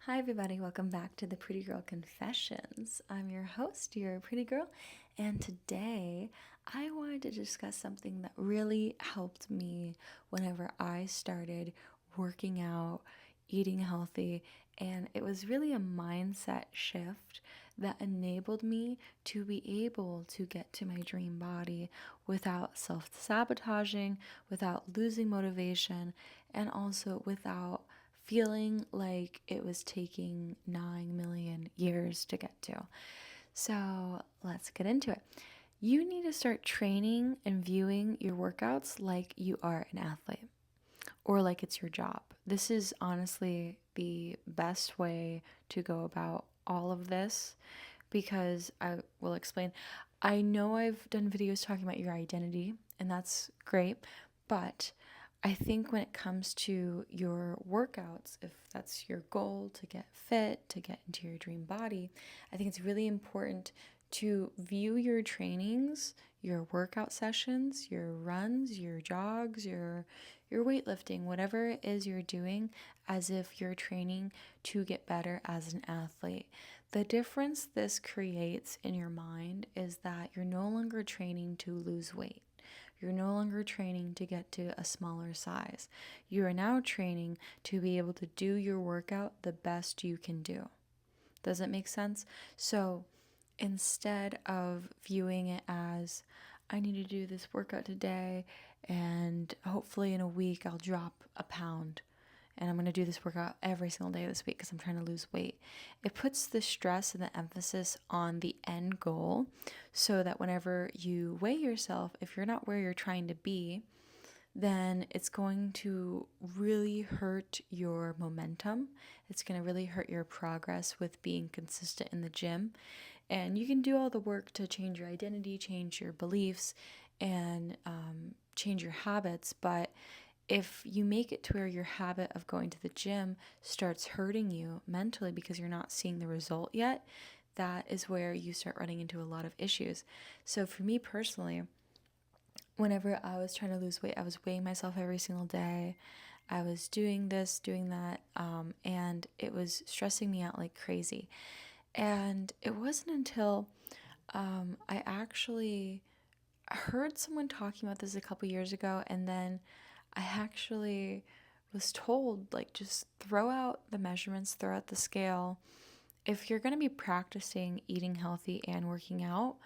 Hi, everybody. Welcome back to the Pretty Girl Confessions. I'm your host, your pretty girl, and today I wanted to discuss something that really helped me whenever I started working out, eating healthy, and it was really a mindset shift that enabled me to be able to get to my dream body without self sabotaging, without losing motivation, and also without feeling like it was taking 9 million years to get to. So let's get into it. You need to start training and viewing your workouts like you are an athlete or like it's your job. This is honestly the best way to go about all of this because I will explain. I know I've done videos talking about your identity, and that's great, but I think when it comes to your workouts, if that's your goal to get fit, to get into your dream body, I think it's really important to view your trainings, your workout sessions, your runs, your jogs, your weightlifting, whatever it is you're doing, as if you're training to get better as an athlete. The difference this creates in your mind is that you're no longer training to lose weight. You're no longer training to get to a smaller size. You are now training to be able to do your workout the best you can do. Does it make sense? So instead of viewing it as, I need to do this workout today and hopefully in a week I'll drop a pound and I'm going to do this workout every single day this week because I'm trying to lose weight. It puts the stress and the emphasis on the end goal so that whenever you weigh yourself, if you're not where you're trying to be, then it's going to really hurt your momentum. It's going to really hurt your progress with being consistent in the gym. And you can do all the work to change your identity, change your beliefs, and change your habits, but if you make it to where your habit of going to the gym starts hurting you mentally because you're not seeing the result yet, that is where you start running into a lot of issues. So for me personally, whenever I was trying to lose weight, I was weighing myself every single day. I was doing this, doing that, and it was stressing me out like crazy. And it wasn't until I actually heard someone talking about this a couple years ago, and then I actually was told, like, just throw out the measurements, throw out the scale. If you're going to be practicing eating healthy and working out,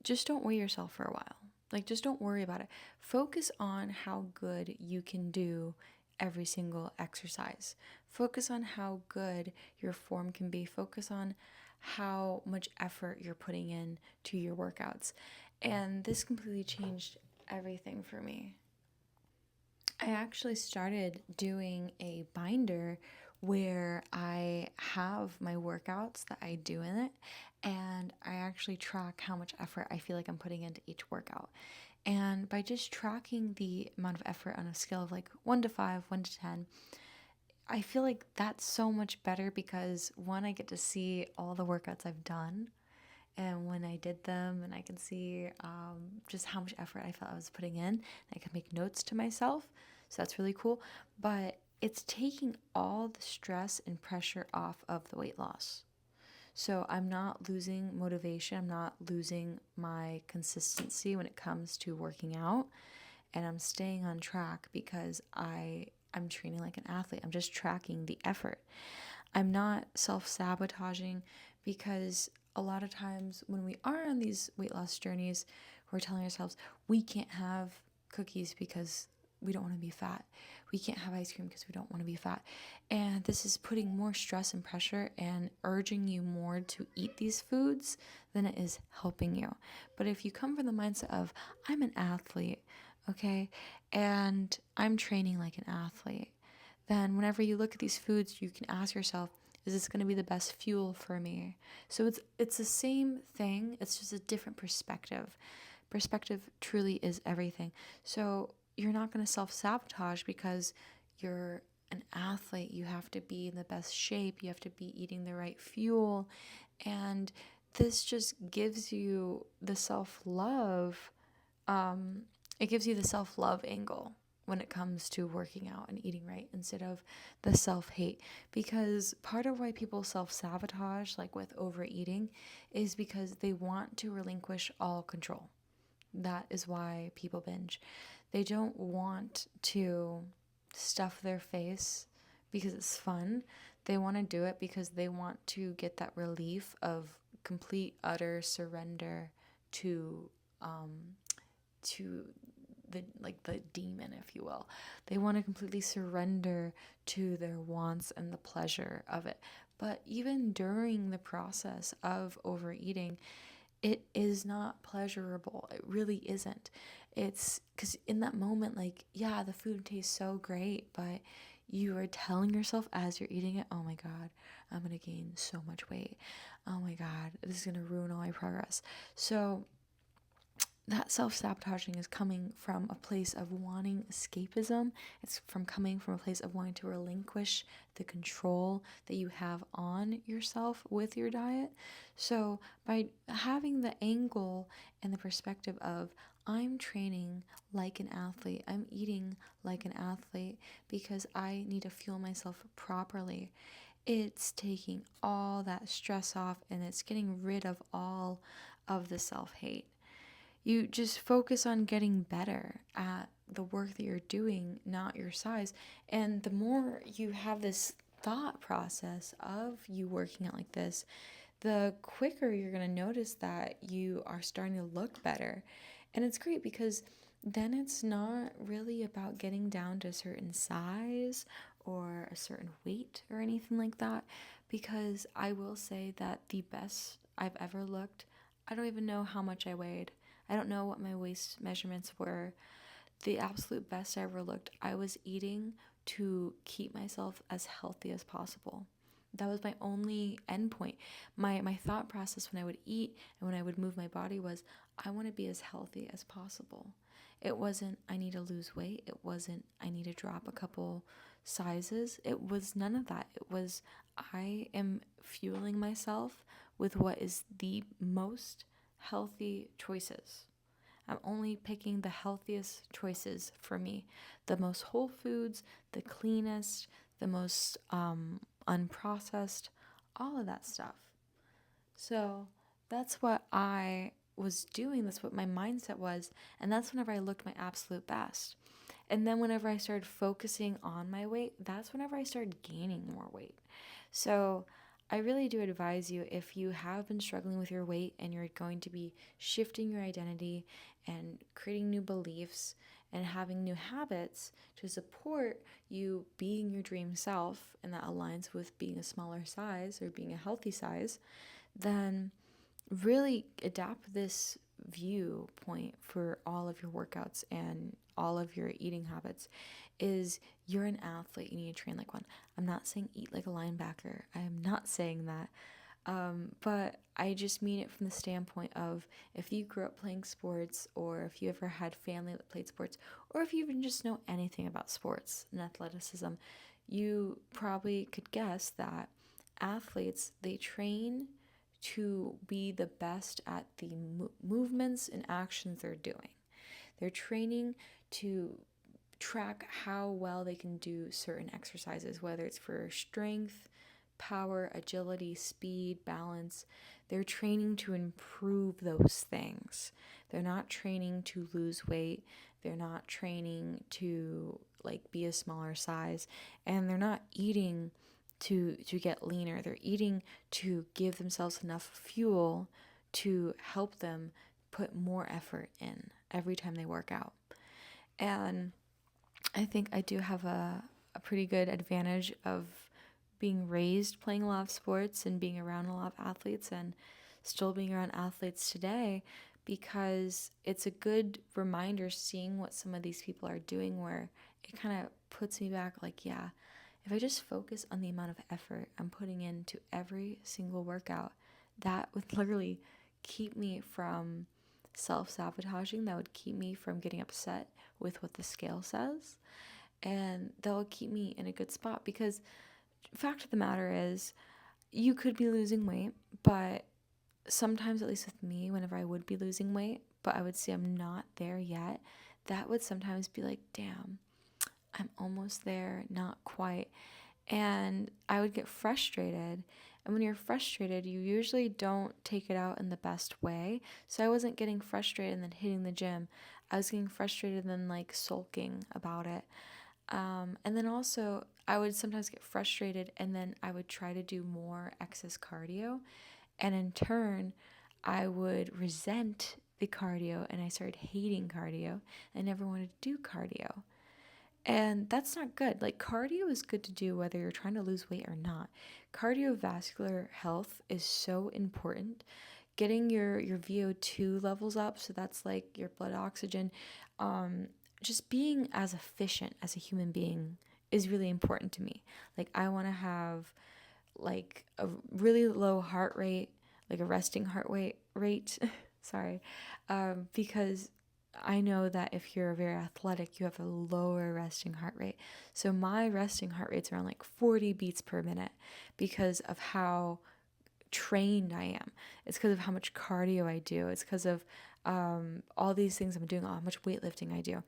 just don't weigh yourself for a while. Like, just don't worry about it. Focus on how good you can do every single exercise. Focus on how good your form can be. Focus on how much effort you're putting in to your workouts. And this completely changed everything for me. I actually started doing a binder where I have my workouts that I do in it, and I actually track how much effort I feel like I'm putting into each workout. And by just tracking the amount of effort on a scale of like 1 to 5, 1 to 10, I feel like that's so much better because one, I get to see all the workouts I've done and when I did them, and I can see just how much effort I felt I was putting in. I can make notes to myself, so that's really cool. But it's taking all the stress and pressure off of the weight loss. So I'm not losing motivation. I'm not losing my consistency when it comes to working out, and I'm staying on track because I'm training like an athlete. I'm just tracking the effort. I'm not self-sabotaging because a lot of times when we are on these weight loss journeys, we're telling ourselves we can't have cookies because we don't want to be fat. We can't have ice cream because we don't want to be fat. And this is putting more stress and pressure and urging you more to eat these foods than it is helping you. But if you come from the mindset of, I'm an athlete, okay, and I'm training like an athlete, then whenever you look at these foods, you can ask yourself, is this going to be the best fuel for me? So it's the same thing, it's just a different perspective. Perspective truly is everything. So you're not going to self-sabotage because you're an athlete. You have to be in the best shape, you have to be eating the right fuel, and this just gives you the self-love. It gives you the self-love angle. when it comes to working out and eating right instead of the self-hate. Because part of why people self-sabotage, like with overeating, is because they want to relinquish all control. That is why people binge. They don't want to stuff their face because it's fun. They want to do it because they want to get that relief of complete utter surrender to um to the demon, if you will. They want to completely surrender to their wants and the pleasure of it. But even during the process of overeating, it is not pleasurable. It really isn't. It's because in that moment, like, yeah, the food tastes so great, but you are telling yourself as you're eating it, oh my God, I'm going to gain so much weight. Oh my God, this is going to ruin all my progress. So that self-sabotaging is coming from a place of wanting escapism. It's coming from a place of wanting to relinquish the control that you have on yourself with your diet. So by having the angle and the perspective of, I'm training like an athlete, I'm eating like an athlete because I need to fuel myself properly, it's taking all that stress off and it's getting rid of all of the self-hate. You just focus on getting better at the work that you're doing, not your size. And the more you have this thought process of you working out like this, the quicker you're going to notice that you are starting to look better. And it's great because then it's not really about getting down to a certain size or a certain weight or anything like that. Because I will say that the best I've ever looked, I don't even know how much I weighed. I don't know what my waist measurements were. The absolute best I ever looked, I was eating to keep myself as healthy as possible. That was my only endpoint. My thought process when I would eat and when I would move my body was, I want to be as healthy as possible. It wasn't, I need to lose weight. It wasn't, I need to drop a couple sizes. It was none of that. It was, I am fueling myself with what is the most healthy choices. I'm only picking the healthiest choices for me, the most whole foods, the cleanest, the most unprocessed, all of that stuff. So that's what I was doing. That's what my mindset was. And that's whenever I looked my absolute best. And then whenever I started focusing on my weight, that's whenever I started gaining more weight. So I really do advise you, if you have been struggling with your weight and you're going to be shifting your identity and creating new beliefs and having new habits to support you being your dream self, and that aligns with being a smaller size or being a healthy size, then really adapt this viewpoint for all of your workouts and all of your eating habits. Is you're an athlete, you need to train like one. I'm not saying eat like a linebacker. I am not saying that. But I just mean it from the standpoint of, if you grew up playing sports, or if you ever had family that played sports, or if you even just know anything about sports and athleticism, you probably could guess that athletes, they train to be the best at the movements and actions they're doing. They're training to track how well they can do certain exercises, whether it's for strength, power, agility, speed, balance. They're training to improve those things. They're not training to lose weight. They're not training to like be a smaller size, and they're not eating to get leaner. They're eating to give themselves enough fuel to help them put more effort in every time they work out. And I think I do have a pretty good advantage of being raised playing a lot of sports and being around a lot of athletes, and still being around athletes today, because it's a good reminder seeing what some of these people are doing, where it kind of puts me back like, yeah, if I just focus on the amount of effort I'm putting into every single workout, that would literally keep me from self-sabotaging. That would keep me from getting upset with what the scale says. And that will keep me in a good spot, because fact of the matter is, you could be losing weight, but sometimes, at least with me, whenever I would be losing weight, but I would say I'm not there yet, that would sometimes be like, damn, I'm almost there, not quite. And I would get frustrated. And when you're frustrated, you usually don't take it out in the best way. So I wasn't getting frustrated and then hitting the gym. I was getting frustrated and then like sulking about it. And then also, I would sometimes get frustrated and then I would try to do more excess cardio. And in turn, I would resent the cardio and I started hating cardio. I never wanted to do cardio. And that's not good. Like, cardio is good to do whether you're trying to lose weight or not. Cardiovascular health is so important. Getting your VO2 levels up, so that's like your blood oxygen, um, just being as efficient as a human being is really important to me. Like, I want to have like a really low heart rate, like a resting heart rate. Sorry, because I know that if you're very athletic, you have a lower resting heart rate. So my resting heart rate's around like 40 beats per minute because of how trained I am. It's because of how much cardio I do. It's because of all these things I'm doing, how much weightlifting I do.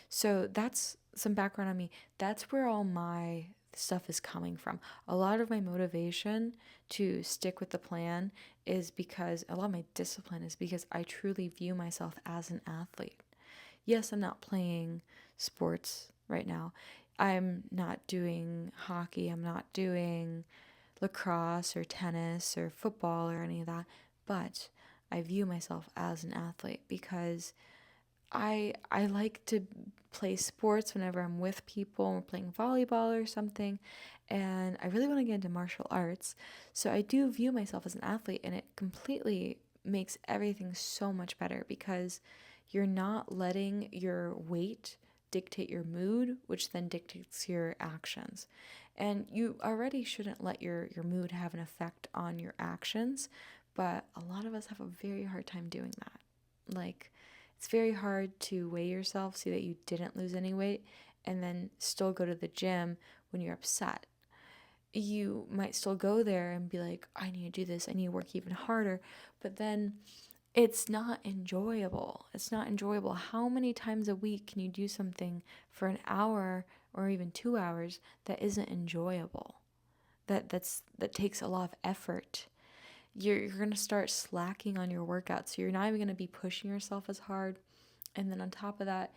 So that's some background on me. That's where all my stuff is coming from. A lot of my motivation to stick with the plan is because a lot of my discipline is because I truly view myself as an athlete. Yes, I'm not playing sports right now. I'm not doing hockey. I'm not doing lacrosse or tennis or football or any of that, but I view myself as an athlete because I like to play sports whenever I'm with people. We're playing volleyball or something, and I really want to get into martial arts. So I do view myself as an athlete, and it completely makes everything so much better because you're not letting your weight dictate your mood, which then dictates your actions. And you already shouldn't let your mood have an effect on your actions, but a lot of us have a very hard time doing that. Like, it's very hard to weigh yourself, see that you didn't lose any weight, and then still go to the gym when you're upset. You might still go there and be like, I need to do this, I need to work even harder, but then it's not enjoyable. It's not enjoyable. How many times a week can you do something for an hour or even 2 hours that isn't enjoyable? That takes a lot of effort. You're gonna start slacking on your workouts. So you're not even gonna be pushing yourself as hard. And then on top of that,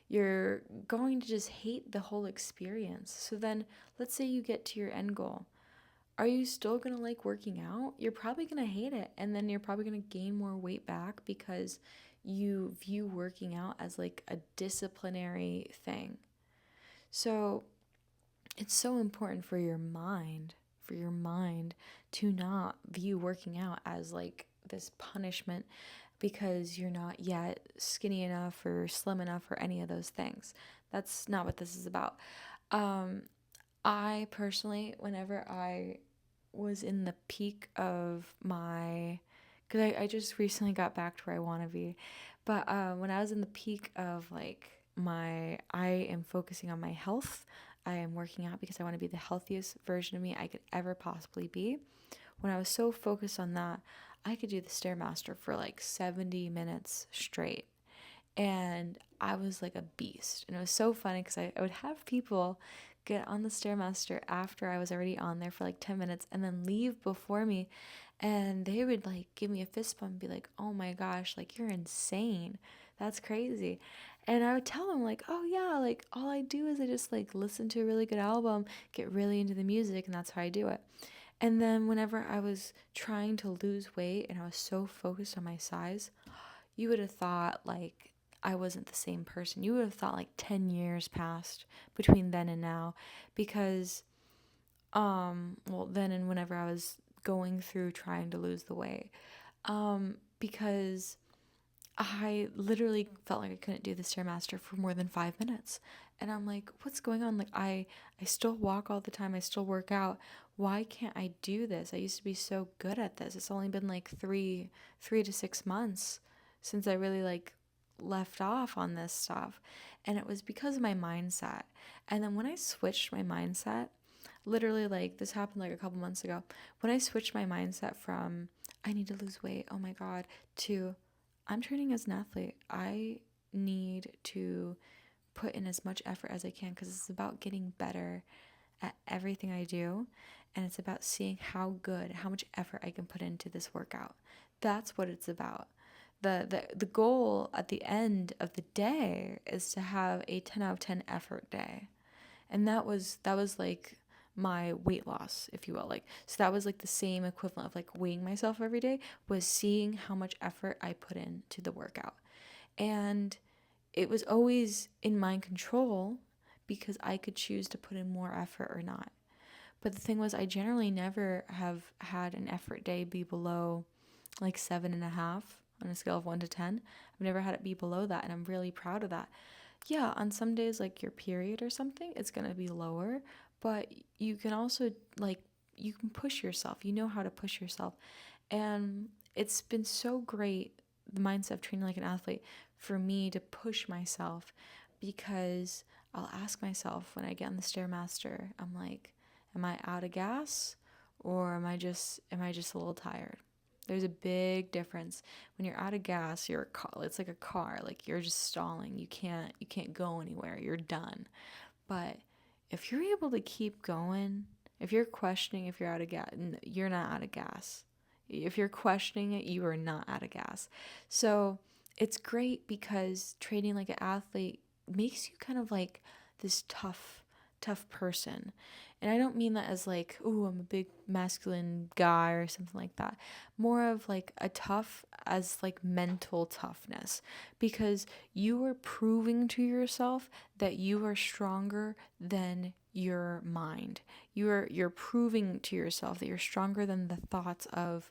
you're going to just hate the whole experience. So then let's say you get to your end goal. Are you still gonna like working out? You're probably gonna hate it. And then you're probably gonna gain more weight back because you view working out as like a disciplinary thing. So it's so important for your mind to not view working out as like this punishment because you're not yet skinny enough or slim enough or any of those things. That's not what this is about. Um, I personally, whenever I was in the peak of my, because I just recently got back to where I want to be, but when I was in the peak of like I am focusing on my health. I am working out because I want to be the healthiest version of me I could ever possibly be. When I was so focused on that, I could do the Stairmaster for like 70 minutes straight. And I was like a beast. And it was so funny because I would have people get on the Stairmaster after I was already on there for like 10 minutes and then leave before me. And they would like give me a fist bump and be like, oh my gosh, like you're insane. That's crazy. And I would tell them, like, oh yeah, like all I do is I just like listen to a really good album, get really into the music, and that's how I do it. And then whenever I was trying to lose weight and I was so focused on my size, you would have thought like I wasn't the same person. You would have thought like 10 years passed between then and now because well then and whenever I was going through trying to lose the weight. Because I literally felt like I couldn't do the Stairmaster for more than 5 minutes. And I'm like, what's going on? Like I still walk all the time. I still work out. Why can't I do this? I used to be so good at this. It's only been like three to 6 months since I really like left off on this stuff. And it was because of my mindset. And then when I switched my mindset, literally like this happened like a couple months ago, when I switched my mindset from I need to lose weight, oh my God, to I'm training as an athlete. I need to put in as much effort as I can because it's about getting better at everything I do. And it's about seeing how much effort I can put into this workout. That's what it's about. The goal at the end of the day is to have a 10 out of 10 effort day. And that was like my weight loss, if you will. Like, so that was like the same equivalent of like weighing myself every day, was seeing how much effort I put into the workout. And it was always in my control because I could choose to put in more effort or not. But the thing was, I generally never have had an effort day be below like 7.5 on a scale of 1 to 10. I've never had it be below that, and I'm really proud of that. Yeah, on some days, like your period or something, it's gonna be lower, but you can also, like, you can push yourself. You know how to push yourself. And it's been so great, the mindset of training like an athlete, for me to push myself, because I'll ask myself when I get on the Stairmaster, I'm like, am I out of gas, or am I just a little tired? There's a big difference. When you're out of gas, it's like a car, like you're just stalling. You can't go anywhere. You're done. But if you're able to keep going, if you're questioning if you're out of gas, you're not out of gas. If you're questioning it, you are not out of gas. So it's great because training like an athlete makes you kind of like this tough person. And I don't mean that as like, oh, I'm a big masculine guy or something like that. More of like a tough as like mental toughness, because you are proving to yourself that you are stronger than your mind. You're proving to yourself that you're stronger than the thoughts of,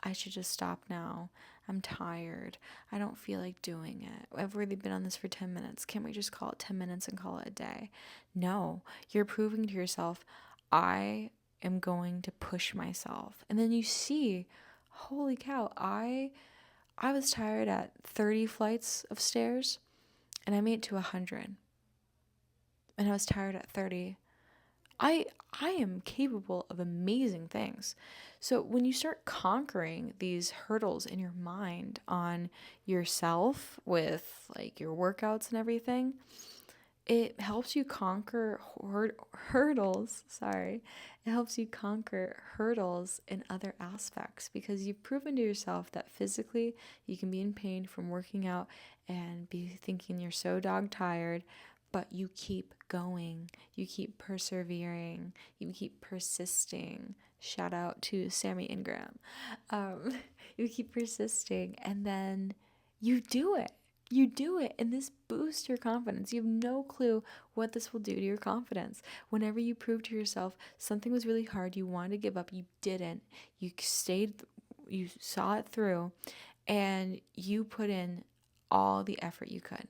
I should just stop now. I'm tired. I don't feel like doing it. I've already been on this for 10 minutes. Can't we just call it 10 minutes and call it a day? No, you're proving to yourself, I am going to push myself. And then you see, holy cow, I was tired at 30 flights of stairs and I made it to 100. And I was tired at 30. I I am capable of amazing things. So when you start conquering these hurdles in your mind on yourself with like your workouts and everything, it helps you conquer hurdles. Sorry. It helps you conquer hurdles in other aspects because you've proven to yourself that physically you can be in pain from working out and be thinking you're so dog tired, but you keep going, you keep persevering, you keep persisting. Shout out to Sammy Ingram. Um, you keep persisting, and then you do it. You do it, and this boosts your confidence. You have no clue what this will do to your confidence. Whenever you prove to yourself something was really hard, you wanted to give up, you didn't. You stayed, you saw it through, and you put in all the effort you could.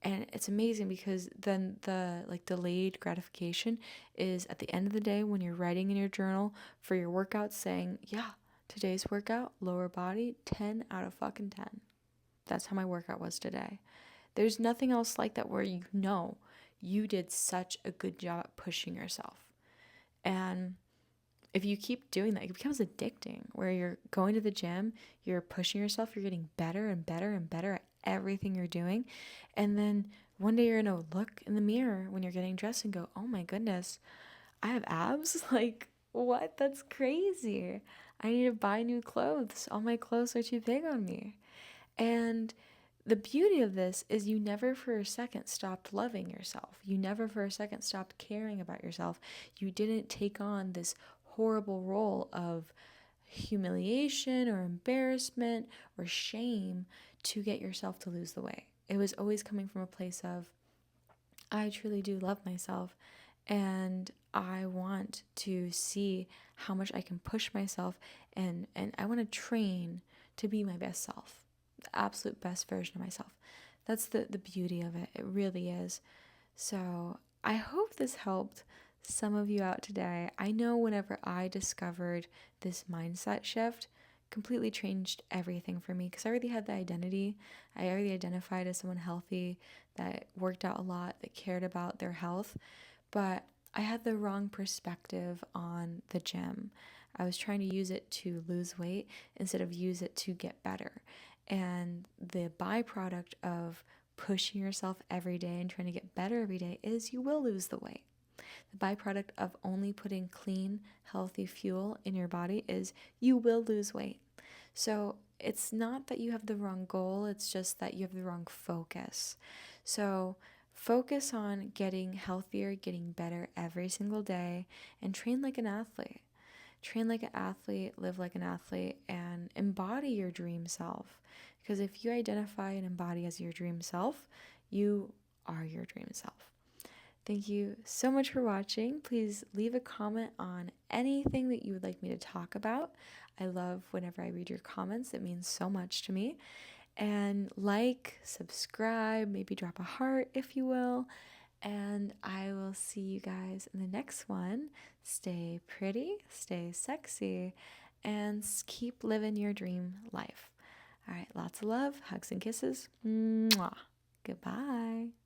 And it's amazing because then the like delayed gratification is at the end of the day when you're writing in your journal for your workout saying, yeah, today's workout, lower body, 10 out of fucking 10. That's how my workout was today. There's nothing else like that where you know you did such a good job at pushing yourself. And if you keep doing that, it becomes addicting where you're going to the gym, you're pushing yourself, you're getting better and better and better at everything you're doing. And then one day you're going to look in the mirror when you're getting dressed and go, oh my goodness, I have abs? Like, what? That's crazy. I need to buy new clothes. All my clothes are too big on me. And the beauty of this is you never for a second stopped loving yourself. You never for a second stopped caring about yourself. You didn't take on this horrible role of humiliation or embarrassment or shame to get yourself to lose the weight. It was always coming from a place of, I truly do love myself and I want to see how much I can push myself, and I want to train to be my best self, the absolute best version of myself. That's the beauty of it. It really is. So I hope this helped some of you out today. I know whenever I discovered this mindset shift, completely changed everything for me because I already had the identity. I already identified as someone healthy that worked out a lot, that cared about their health, but I had the wrong perspective on the gym. I was trying to use it to lose weight instead of use it to get better. And the byproduct of pushing yourself every day and trying to get better every day is you will lose the weight. The byproduct of only putting clean, healthy fuel in your body is you will lose weight. So it's not that you have the wrong goal, it's just that you have the wrong focus. So focus on getting healthier, getting better every single day, and train like an athlete. Train like an athlete, live like an athlete, and embody your dream self. Because if you identify and embody as your dream self, you are your dream self. Thank you so much for watching. Please leave a comment on anything that you would like me to talk about. I love whenever I read your comments. It means so much to me. And like, subscribe, maybe drop a heart if you will. And I will see you guys in the next one. Stay pretty, stay sexy, and keep living your dream life. All right, lots of love, hugs and kisses. Mwah. Goodbye.